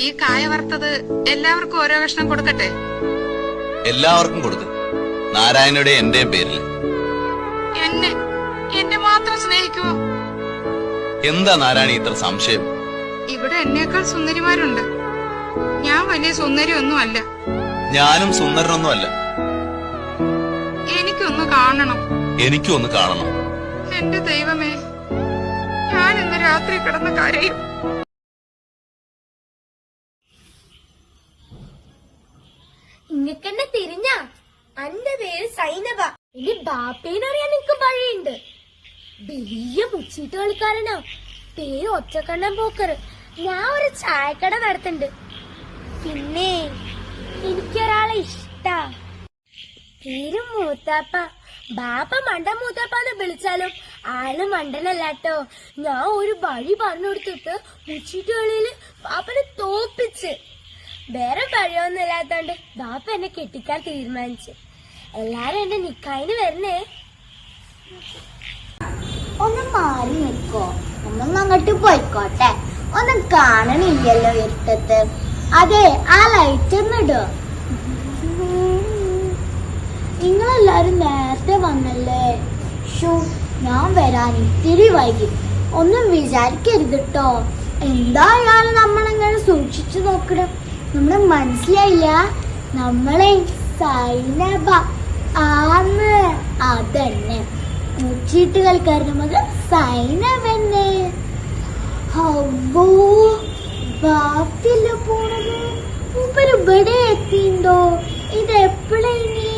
ഈ കായ വറുത്തത് എല്ലാവർക്കും ഓരോ കഷ്ണം കൊടുക്കട്ടെ? എല്ലാവർക്കും കൊടുക്കും. നാരായണയുടെ എന്റെയും പേരിൽ. എന്നെ മാത്രം സ്നേഹിക്കുമോ? എന്താ നാരായണി ഇത്ര സംശയം? ഇവിടെ എന്നേക്കാൾ സുന്ദരിമാരുണ്ട്. ഞാൻ വലിയ സുന്ദരിയൊന്നും അല്ല. ഞാനും സുന്ദരനൊന്നും അല്ല. എനിക്കൊന്ന് കാണണം. എനിക്കും ഒന്ന് കാണണം. എന്റെ ദൈവമേ, ഞാൻ ഇന്ന് രാത്രി കിടന്ന് കരയും. ഇങ്ങക്കെന്നെ തിരിഞ്ഞ അന്റെ പേര് സൈനബ. ഇനി ബാപ്പേനറിയാൻ നിനക്ക് വഴിയുണ്ട്. വലിയ മുച്ചീട്ട് കളിക്കാരനാ. പേര് ഒറ്റക്കണ്ണൻ പോക്കറ്. ഞാൻ ഒരു ചായക്കട നടത്തുന്നുണ്ട്. പിന്നെ എനിക്കൊരാളെ ഇഷ്ടാ. പേര് മൂത്താപ്പ. ബാപ്പ മണ്ട മൂത്താപ്പാന്ന് വിളിച്ചാലും ആള് മണ്ടനല്ലാട്ടോ. ഞാൻ ഒരു വഴി പറഞ്ഞു കൊടുത്തിട്ട് മുച്ചീട്ട് കളിയില് ബാപ്പനെ തോപ്പിച്ച്. വേറെ വഴിയൊന്നും ഇല്ലാത്തോണ്ട് ബാപ്പ എന്നെ കെട്ടിക്കാൻ തീരുമാനിച്ചു. എല്ലാരും എന്റെ നിക്കായിന് വരണേ. ഒന്ന് മാറി നിൽക്കോ, ഒന്നും അങ്ങോട്ട് പോയിക്കോട്ടെ. ഒന്നും കാണണില്ലല്ലോ ഇരുട്ടത്ത്. അതെ, ആ ലൈറ്റ് ഒന്ന് ഇടോ. നിങ്ങളെല്ലാരും നേരത്തെ വന്നല്ലേ. ഷൂ, ഞാൻ വരാൻ ഇത്തിരി വൈകി. ഒന്നും വിചാരിക്കരുത് കേട്ടോ. എന്തായാലും നമ്മളെങ്ങനെ സൂക്ഷിച്ചു നോക്കണം. നമ്മളെ മനസ്സിലായില്ല? നമ്മളെ സൈനബ ആന്ന്. അതന്നെ, മുച്ചീട്ട് കളിക്കാരന് മുതൽ സൈനബന്നെ. ഹവ്വോ, ബാക്കിയല്ല പോണത്. മൂപ്പര് ഇവിടെ എത്തിണ്ടോ? ഇത് എപ്പോഴേനി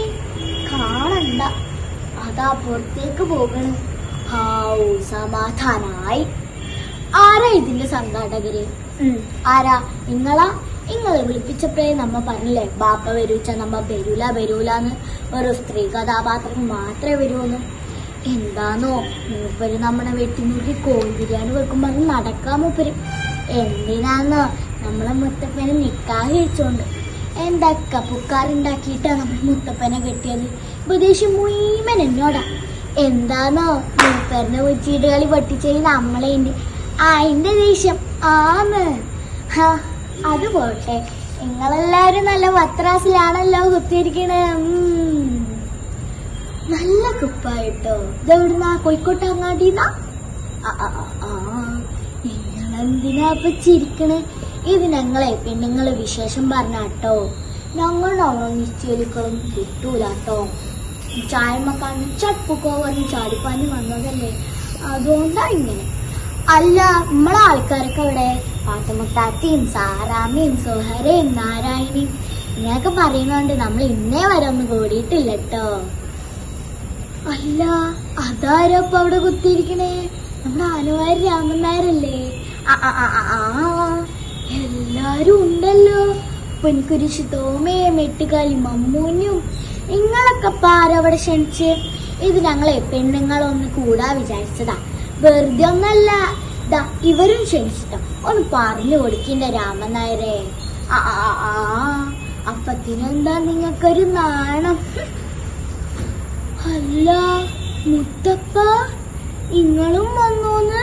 കാണണ്ട. അതാ പുറത്തേക്ക് പോകണ്. ഹാവൂ, സമാധാനായി. ആരാ ഇതിന്റെ സംഘാടകര്? ആരാ? നിങ്ങളാ? നിങ്ങളെ വിളിപ്പിച്ചപ്പോഴേ നമ്മ പറഞ്ഞില്ലേ ബാപ്പ വരൂച്ച നമ്മ വരൂലാന്ന്. ഒരു സ്ത്രീ കഥാപാത്രം മാത്രമേ വരുമെന്ന്. എന്താന്നോ മൂപ്പര് നമ്മളെ വെട്ടിനൂക്കി കോഴി ബിരിയാണി വെക്കും പറഞ്ഞ് നടക്കാൻ മൂപ്പര്. എന്തിനാന്നോ നമ്മളെ മുത്തപ്പനെ നിക്കാഹ് കഴിച്ചോണ്ട് എന്തൊക്കെ പുക്കാറുണ്ടാക്കിയിട്ടാ നമ്മൾ മുത്തപ്പനെ കെട്ടിയത്. ഉപദേശം മുഴുവൻ എന്നോടാ. എന്താന്നോ മൂപ്പരനെ വെച്ചിട്ട് കളി പൊട്ടിച്ചത് നമ്മളെ അതിന്റെ ദേഷ്യം ആന്ന്. അത് പോട്ടെ, നിങ്ങളെല്ലാരും നല്ല വത്രാസിലാണല്ലോ കുത്തിയിരിക്കണേ. നല്ല കുപ്പായിട്ടോ. ഇതെവിടുന്നാ? കോഴിക്കോട്ട് അങ്ങാടിന്നാ? നിങ്ങളെന്തിനാ ഇപ്പൊ ചിരിക്കണേ? ഇത് ഞങ്ങളെ പെണ്ണുങ്ങള് വിശേഷം പറഞ്ഞാട്ടോ. ഞങ്ങളുടെ നിശ്ചയിക്കളൊന്നും കിട്ടൂലാട്ടോ. ചായമക്കാണ് ചപ്പുക്കോ പറഞ്ഞ് ചാടിപ്പാഞ്ഞ് വന്നതല്ലേ, അതുകൊണ്ടാ ഇങ്ങനെ. അല്ല, നമ്മളെ ആൾക്കാരൊക്കെ ഇവിടെ പാത്തമുത്താത്തിയും സാറാമ്മയും സുഹരയും നാരായണിയും ഇങ്ങനെയൊക്കെ പറയുന്നോണ്ട് നമ്മൾ ഇന്നേ വരെ ഒന്നും കൂടിയിട്ടില്ല കേട്ടോ. അല്ല, അതാരോ ഇപ്പൊ അവിടെ കുത്തിയിരിക്കണേ? നമ്മുടെ ആനുവാരി രാമൻ നായരല്ലേ? എല്ലാരും ഉണ്ടല്ലോ. പൊൻകുരിശ് തോമയും മെട്ടുകാലി മമ്മൂനും. നിങ്ങളൊക്കെ പാരവിടെ ക്ഷണിച്ച്. ഇത് ഞങ്ങളെ പെണ്ണുങ്ങളൊന്ന് കൂടാ വിചാരിച്ചതാ, വെറുതെ ഒന്നല്ല. ഇവരും ക്ഷണിച്ചിട്ടോ. ഒന്ന് പറഞ്ഞു കൊടുക്കിന്റെ രാമൻ നായരെ. അപ്പത്തിനെന്താ നിങ്ങൾക്കൊരു നാണം? അല്ല മുത്തപ്പ, നിങ്ങളും വന്നോന്ന്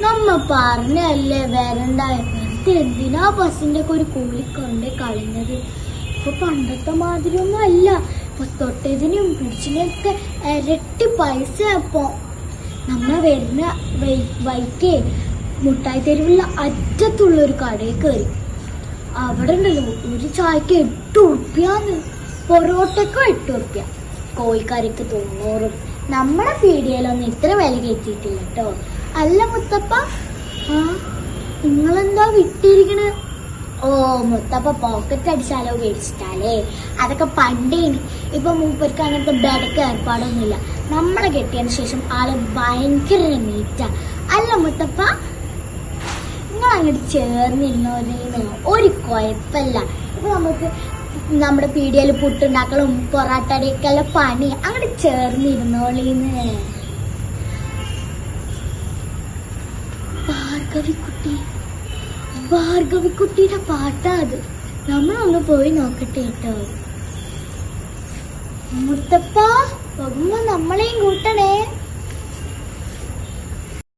നമ്മ പറഞ്ഞല്ലേ വരണ്ട. വെറുതെ എന്തിനാ ബസിന്റെ ഒക്കെ ഒരു കൂലി കൊണ്ട് കളഞ്ഞത്? ഇപ്പൊ പണ്ടത്തെ മാതിരി ഒന്നും അല്ല. ഇപ്പൊ തൊട്ടതിനും പിടിച്ചിനൊക്കെ ഇരട്ടി പൈസ. ഇപ്പൊ നമ്മ വരുന്ന വൈക്കേ മുട്ടായി തെരുവുള്ള അറ്റത്തുള്ള ഒരു കടയിൽ കയറി. അവിടെ ഉണ്ടല്ലോ ഒരു ചായക്ക് 8 ഉറുപ്പ്യാന്ന്. പൊറോട്ടയ്ക്ക് 8 ഉറുപ്പ്യ, കോഴിക്കറിക്ക് 90. നമ്മുടെ പീടികയിലൊന്നും ഇത്ര വില കയറ്റിയിട്ടില്ല കേട്ടോ. അല്ല മുത്തപ്പ, നിങ്ങളെന്താ വിട്ടിരിക്കണ്? ഓ, മുത്തപ്പ പോക്കറ്റ് അടിച്ചാലോ മേടിച്ചിട്ടാലേ. അതൊക്കെ പണ്ടേന്. ഇപ്പൊ മൂപ്പർക്ക് അങ്ങനത്തെ ബെഡക്ക് ഏർപ്പാടൊന്നുമില്ല. നമ്മളെ കെട്ടിയതിന് ശേഷം ആള് ഭയങ്കര മീറ്റാ. അല്ല മുത്തപ്പ, നിങ്ങൾ അങ്ങോട്ട് ചേർന്നിരുന്നോന്ന് ഒരു കുഴപ്പമില്ല. ഇപ്പൊ നമുക്ക് നമ്മുടെ പീടികയിൽ പുട്ടുണ്ടാക്കലും പൊറാട്ടടിയൊക്കെ പണി. അങ്ങോട്ട് ചേർന്നിരുന്നോളീന്ന്. ഭാർഗവിക്കുട്ടിയുടെ പാട്ടാ അത്. നമ്മളൊന്ന് പോയി നോക്കട്ടെ കേട്ടോ. മുത്തപ്പ, പോകുമ്പോ നമ്മളെയും കൂട്ടണേ.